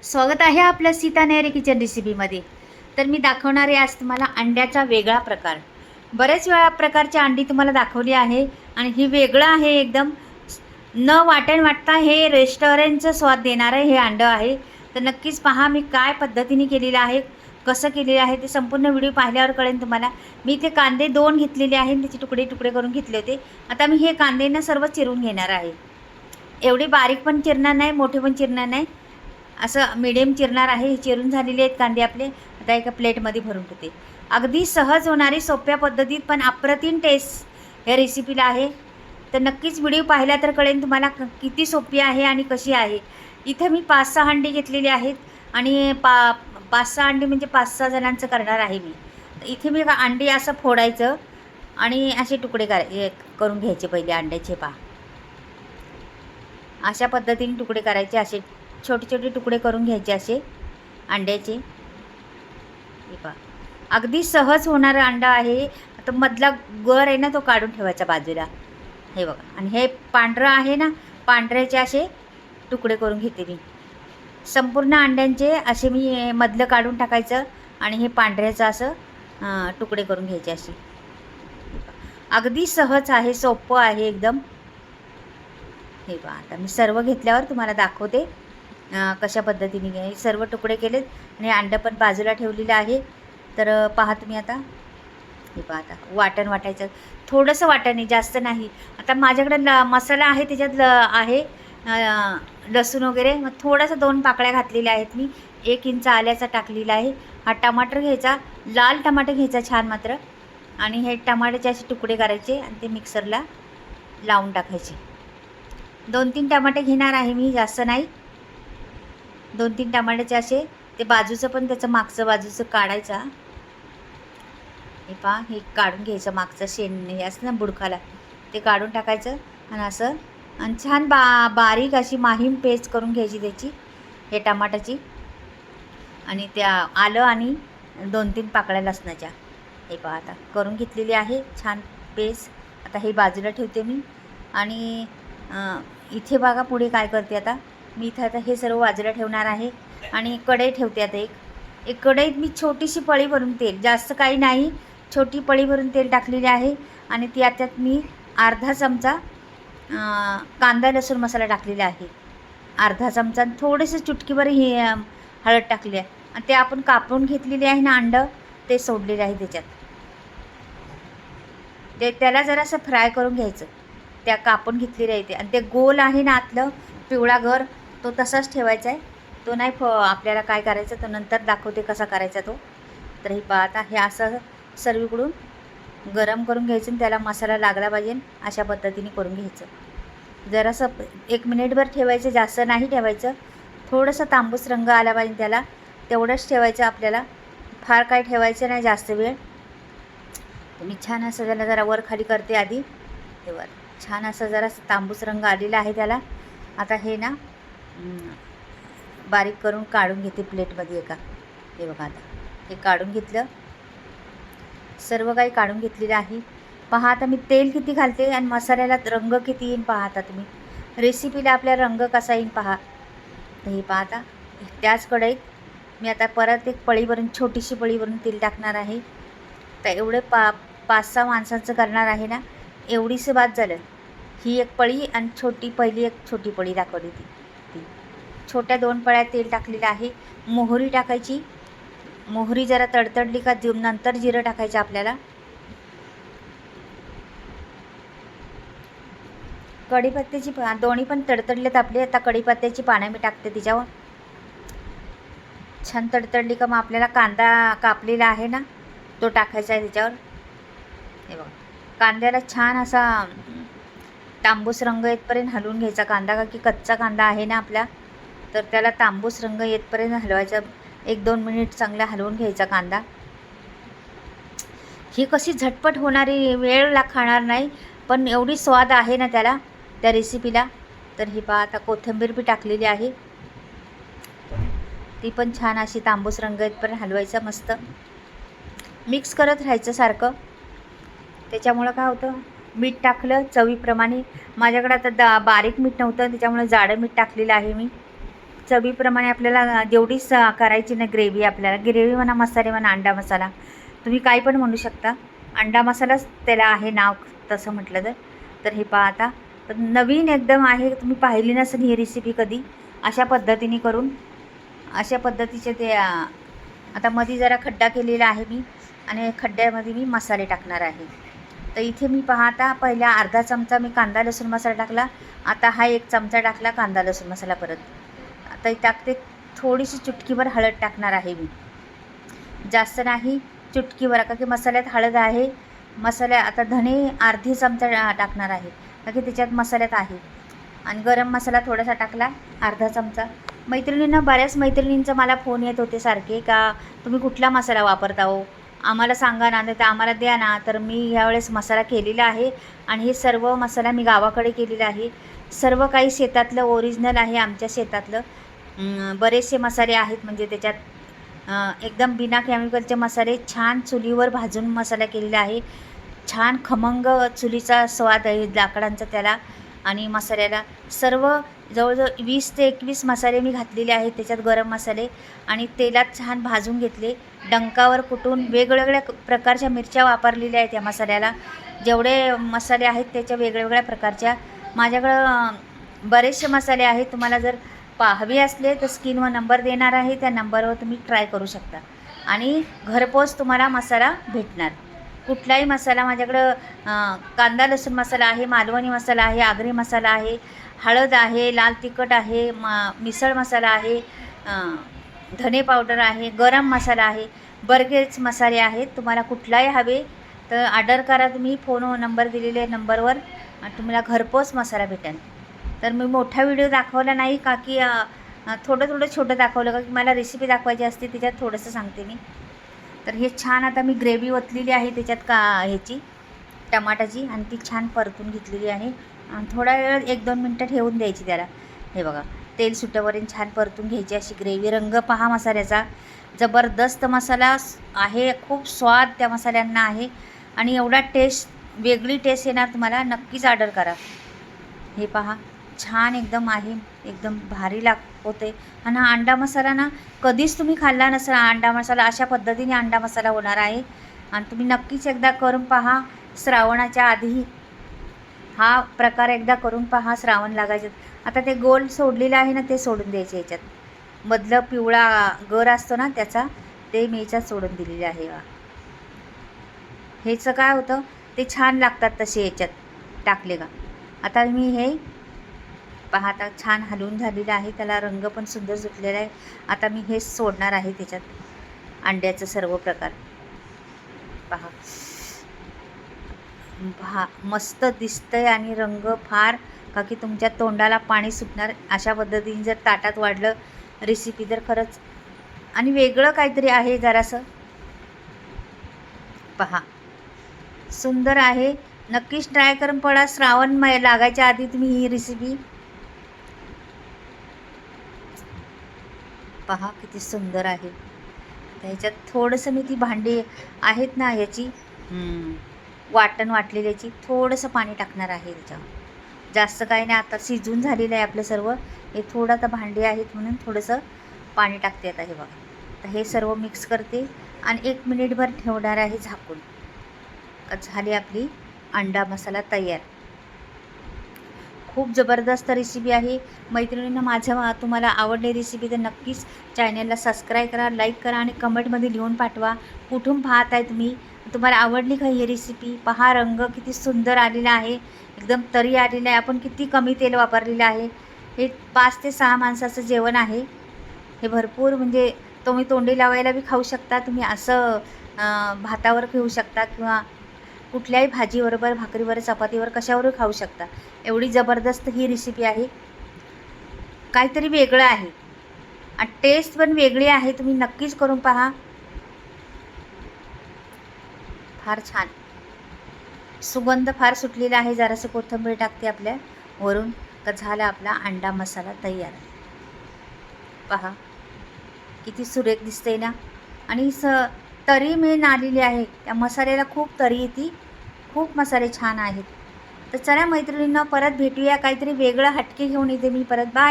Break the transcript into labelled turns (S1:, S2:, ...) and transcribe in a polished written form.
S1: स्वागत आहे आपल्या सीता नेहरे किचन रेसिपीमध्ये। तर मी दाखवणार आहे आज तुम्हाला अंड्याचा वेगळा प्रकार। बरेच वेळा प्रकारची अंडी तुम्हाला दाखवली आहे आणि ही वेगळं आहे एकदम। न वाटता हे रेस्टॉरंटचं स्वाद देणारं हे अंडं आहे। तर नक्कीच पहा मी काय पद्धतीने केलेलं आहे, कसं केलेलं आहे ते संपूर्ण व्हिडिओ पाहिल्यावर कळेल तुम्हाला। मी इथे कांदे 2 घेतलेले आहेत, त्याचे तुकडे तुकडे करून घेतले होते। आता मी हे कांदेना सर्व चिरून घेणार आहे। एवढे बारीक पण चिरणार नाही, मोठे पण चिरणार नाही, असं मीडियम चिरणार आहे। हे चिरून झालेले आहेत कांदे आपले। आता एका प्लेटमध्ये भरून ठेवते। अगदी सहज होणारी सोप्या पद्धतीत पण अप्रतिम टेस्ट या रेसिपीला आहे। तर नक्कीच व्हिडिओ पाहिला तर कळेल तुम्हाला किती सोपी आहे आणि कशी आहे। इथे मी 5-6 अंडी घेतलेली आहेत आणि 5-6 अंडी म्हणजे 5-6 जणांचं करणार आहे मी। इथे मी अंडी असं फोडायचं आणि असे तुकडे करून घ्यायचे पहिले अंड्याचे। पहा अशा पद्धतीने तुकडे करायचे, असे छोटे छोटे तुकडे करून घ्यायचे असे अंड्याचे। हे पहा अगदी सहज होणारं अंडा आहे। आता मधला गर आहे ना तो काढून ठेवायचा बाजूला, हे बघा। आणि हे पांढरं आहे ना, पांढऱ्याचे असे तुकडे करून घेते मी। संपूर्ण अंड्यांचे असे मी मधलं काढून टाकायचं आणि हे पांढऱ्याचं असं तुकडे करून घ्यायचे असे। अगदी सहज आहे, सोपं आहे एकदम। हे पहा आता मी सर्व घेतल्यावर तुम्हाला दाखवते कशा पद्धतीने घ्याय। सर्व तुकडे केलेत आणि अंडं पण बाजूला ठेवलेलं आहे। तर पहा तुम्ही आता। हे पहा आता वाटण वाटायचं, थोडंसं वाटण आहे, जास्त नाही। आता माझ्याकडे मसाला आहे, त्याच्यात आहे लसूण वगैरे, मग थोडंसं 2 पाकळ्या घातलेल्या आहेत मी। 1 इंच आल्याचा टाकलेला आहे। हा टमाटर घ्यायचा, लाल टमाटर घ्यायचा छान मात्र, आणि हे टमाट्याचे असे तुकडे करायचे आणि ते मिक्सरला लावून टाकायचे। 2-3 टमाटे घेणार आहे मी, जास्त नाही। 2-3 टमाट्याचे असे, ते बाजूचं पण त्याचं मागचं बाजूचं काढायचा। हे पहा हे काढून घ्यायचं, मागचं शेण हे असतं ना बुडखाला, ते काढून टाकायचं आणि असं। आणि छान बारीक अशी माहीम पेस्ट करून घ्यायची त्याची, हे टमाट्याची। आणि त्या आलं आणि 2-3 पाकळ्या लसणाच्या। हे पहा आता करून घेतलेली आहे छान पेस्ट। आता हे बाजूला ठेवते मी। आणि इथे बघा पुढे काय करते आता मी। इथं आता हे सर्व बाजूला ठेवणार आहे आणि कढई ठेवते। आता एक कढईत मी छोटीशी पळी भरून तेल, जास्त काही नाही, छोटी पळी भरून तेल टाकलेली आहे। आणि त्यात मी अर्धा चमचा कांदा लसूण मसाला टाकलेला आहे, अर्धा चमचा। थोडेसे चुटकीभर ही हळद टाकली आहे आणि ते आपण कापून घेतलेले आहे ना अंडं, ते सोडलेले आहे त्याच्यात। ते त्याला जरासं फ्राय करून घ्यायचं, त्या कापून घेतलेले आहे ते। आणि ते गोल आहे ना आतलं पिवळा गर, तो तसाच ठेवायचा आहे, तो नाही आपल्याला काय करायचं तो नंतर दाखवते कसा करायचा तो। तर हे पहा आता हे असं सर्वीकडून गरम करून घ्यायचं आणि त्याला मसाला लागला पाहिजे अशा पद्धतीने करून घ्यायचं। जरासं 1 मिनिटभर ठेवायचं, जास्त नाही ठेवायचं। थोडंसं तांबूस रंग आला पाहिजे त्याला, तेवढंच ठेवायचं आपल्याला, फार काय ठेवायचं नाही जास्त वेळ। मी छान असं त्याला जरा वर खाली करते आधी, हे वर छान असं जरासं तांबूस रंग आलेला आहे त्याला। आता हे ना बारीक करून काढून घेते प्लेटमध्ये एका। हे बघा आता हे काढून घेतलं, सर्व काही काढून घेतलेलं आहे। पहा आता मी तेल किती घालते आणि मसाल्याला रंग किती येईन पहा आता तुम्ही, रेसिपीला आपल्या रंग कसा येईन पहा। तर हे पहा आता त्याच कढईत मी आता परत एक पळी भरून, छोटीशी पळी भरून तेल टाकणार आहे। तर एवढे 5-6 माणसांचं करणार आहे ना, एवढीच बाद झालं। ही एक पळी आणि पहिली एक छोटी पळी दाखवली ती छोट्या 2 पळ्या तेल टाकलेलं आहे। मोहरी टाकायची, मोहरी जरा तडतडली का नंतर जिरं टाकायचं आपल्याला। कढीपत्त्याची दोन्ही पण तडतडलेत आपले। आता कढीपत्त्याची पानं मी टाकते त्याच्यावर, छान तडतडली का मग आपल्याला कांदा कापलेला आहे ना तो टाकायचा आहे त्याच्यावर। हे बघा कांद्याला छान असा तांबूस रंग येतपर्यंत हलवून घ्यायचा कांदा, का की कच्चा कांदा आहे ना आपला, तर त्याला तांबूस रंग येतपर्यंत हलवायचा। 1-2 मिनिट चांगला हलवून घ्यायचा कांदा। ही कशी झटपट होणारी, वेळ खाणार नाही, पण एवढी स्वाद आहे ना त्याला, त्या रेसिपीला। तर ही पहा आता कोथिंबीर बी टाकलेली आहे, ती पण छान अशी तांबूस रंग येतपर्यंत हलवायचं, मस्त मिक्स करत राहायचं सारखं। त्याच्यामुळं काय होतं, मीठ टाकलं चवीप्रमाणे। माझ्याकडे आता बारीक मीठ नव्हतं, त्याच्यामुळे जाडं मीठ टाकलेलं आहे मी। चवीप्रमाणे आपल्याला जेवढी करायची ना ग्रेव्ही, आपल्याला ग्रेव्ही म्हणा, मसाले म्हणा, अंडा मसाला तुम्ही काही पण म्हणू शकता. अंडा मसालाच त्याला आहे नाव तसं म्हटलं तर हे पहा आता तर नवीन एकदम आहे, तुम्ही पाहिली नसेल ही रेसिपी कधी. अशा पद्धतीने करून अशा पद्धतीचे ते आता मध्ये जरा खड्डा केलेला आहे मी आणि खड्ड्यामध्ये मी मसाले टाकणार आहे. तर इथे मी पहा आता पहिला अर्धा चमचा मी कांदा लसूण मसाला टाकला. आता हा 1 चमचा टाकला कांदा लसूण मसाला परत. आता टाकते थोडीशी चुटकीभर हळद टाकणार आहे मी, जास्त नाही, चुटकीभर, का की मसाल्यात हळद आहे. मसाल्या आता धने अर्धी चमचा टाकणार आहे, का की त्याच्यात मसाल्यात आहे. आणि गरम मसाला थोडासा टाकला अर्धा चमचा. मैत्रिणींना, बऱ्याच मैत्रिणींचा मला फोन येत होते सारखे का तुम्ही कुठला मसाला वापरता हो, आम्हाला सांगा ना, तर आम्हाला द्या ना. तर मी यावेळेस मसाला केलेला आहे आणि हे सर्व मसाला मी गावाकडे केलेला आहे. सर्व काही शेतातलं ओरिजिनल आहे, आमच्या शेतातलं. बरेचसे मसाले आहेत, म्हणजे त्याच्यात एकदम बिना केमिकलचे मसाले, छान चुलीवर भाजून मसाला केलेला आहे. छान खमंग चुलीचा स्वाद आहे लाकडांचा त्याला आणि मसाल्याला. सर्व जवळजवळ 20 ते 21 मसाले मी घातलेले आहेत त्याच्यात, गरम मसाले, आणि तेलात छान भाजून घेतले. डंकावर कुटून वेगवेगळ्या प्रकारच्या मिरच्या वापरलेल्या आहेत या मसाल्याला. जेवढे मसाले आहेत त्याच्या वेगवेगळ्या प्रकारच्या माझ्याकडं बरेचसे मसाले आहेत. तुम्हाला जर हवे असले तर स्क्रीनवर नंबर देणार आहे, त्या नंबरवर तुम्ही ट्राय करू शकता आणि घरपोच तुम्हाला मसाला भेटणार. कुठलाही मसाला माझ्याकडं कांदा लसूण मसाला आहे, मालवणी मसाला आहे, आगरी मसाला आहे, हळद आहे, लाल तिखट आहे, मिसळ मसाला आहे, धने पावडर आहे, गरम मसाला आहे, बरेच मसाले आहेत. तुम्हाला कुठलाही हवे तर ऑर्डर करा तुम्ही, फोन नंबर दिलेले नंबरवर, तुम्हाला घरपोच मसाला भेटेल. तर मी मोठा व्हिडिओ दाखवला नाही, का की थोडं छोटं दाखवलं, का की मला रेसिपी दाखवायची असते, त्याच्यात थोडंसं सांगते मी. तर हे छान आता मी ग्रेव्ही ओतलेली आहे त्याच्यात ह्याची टमाटाची, आणि ती छान परतून घेतलेली आहे. आणि थोडा वेळ 1-2 मिनटं ठेवून द्यायची त्याला. हे बघा, तेल सुटेपर्यंत छान परतून घ्यायची अशी ग्रेव्ही. रंग पहा मसाल्याचा, जबरदस्त मसाला आहे, खूप स्वाद त्या मसाल्यांना आहे आणि एवढा टेस्ट, वेगळी टेस्ट येणार तुम्हाला. नक्कीच ऑर्डर करा. हे पहा छान एकदम आहे, एकदम भारी होते. आणि हा अंडा मसाला ना कधीच तुम्ही खाल्ला नसेल अंडा मसाला, अशा पद्धतीने अंडा मसाला होणार आहे आणि तुम्ही नक्कीच एकदा करून पहा. श्रावणाच्या आधी हा प्रकार एकदा करून पहा, श्रावण लागायचे. आता ते गोल सोडलेलं आहे ना, ते सोडून द्यायचे याच्यात. मधलं पिवळा गर असतो ना त्याचा, ते मी याच्यात सोडून दिलेले आहे. हेचं काय होतं, ते छान लागतात तसे याच्यात टाकले का. आता मी हे पहा, आता छान हलवून झालेलं आहे, त्याला रंग पण सुंदर सुटलेला आहे. आता मी हे सोडणार आहे त्याच्यात, अंड्याचं सर्व प्रकार. पहा मस्त दिसतंय आणि रंग फार, का की तुमच्या तोंडाला पाणी सुटणार. अशा पद्धतीने जर ताटात वाढलं रेसिपी तर खरंच, आणि वेगळं काहीतरी आहे जरासं. पहा सुंदर आहे, नक्कीच ट्राय करून पडा. श्रावण लागायच्या आधी तुम्ही ही रेसिपी पहा, किती सुंदर आहे. ह्याच्यात थोडंसं मी ती भांडी आहेत ना याची वाटण वाटलेली, याची थोडंसं पाणी टाकणार आहे त्याच्यावर. जास्त काही नाही, आता शिजून झालेलं आहे आपलं सर्व. हे थोडं आता भांडी आहेत म्हणून थोडंसं पाणी टाकते. आता हे बघा, तर हे सर्व मिक्स करते आणि 1 मिनिटभर ठेवणार आहे झाकून. झाली आपली अंडा मसाला तयार. खूप जबरदस्त रेसिपी आहे मैत्रिणींना. तुम्हाला आवडली रेसिपी तर नक्कीच चॅनलला सबस्क्राईब करा, लाईक करा आणि कमेंटमध्ये लिहून पाठवा कुठून पाहत आहे तुम्ही, तुम्हाला आवडली का ही रेसिपी. पहा रंग किती सुंदर आलेला आहे, एकदम तरी आलेला आहे. आपण किती कमी तेल वापरलेलं आहे. हे 5 ते 6 माणसाचं जेवण आहे. हे भरपूर, म्हणजे तुम्ही तोंडी लावायला बी खाऊ शकता तुम्ही, असं भातावर घेऊ शकता किंवा कुठल्याही भाजीबरोबर, भाकरीवर, चपातीवर, कशावर खाऊ शकता. एवढी जबरदस्त ही रेसिपी आहे. काहीतरी वेगळं आहे आणि टेस्ट पण वेगळी आहे. तुम्ही नक्कीच करून पहा, फार छान सुगंध फार सुटलेला आहे. जरासं कोथिंबीर टाकते आपल्या वरून, तर झाला आपला अंडा मसाला तयार. पहा किती सुरेख दिसते ना, आणि तरी मेन आलेली आहे त्या मसाल्याला, खूप तरी येते, खूप मसाले छान आहेत. तर चला मैत्रिणींना, परत भेटूया, काहीतरी वेगळं हटके घेऊन येते मी परत. बाय.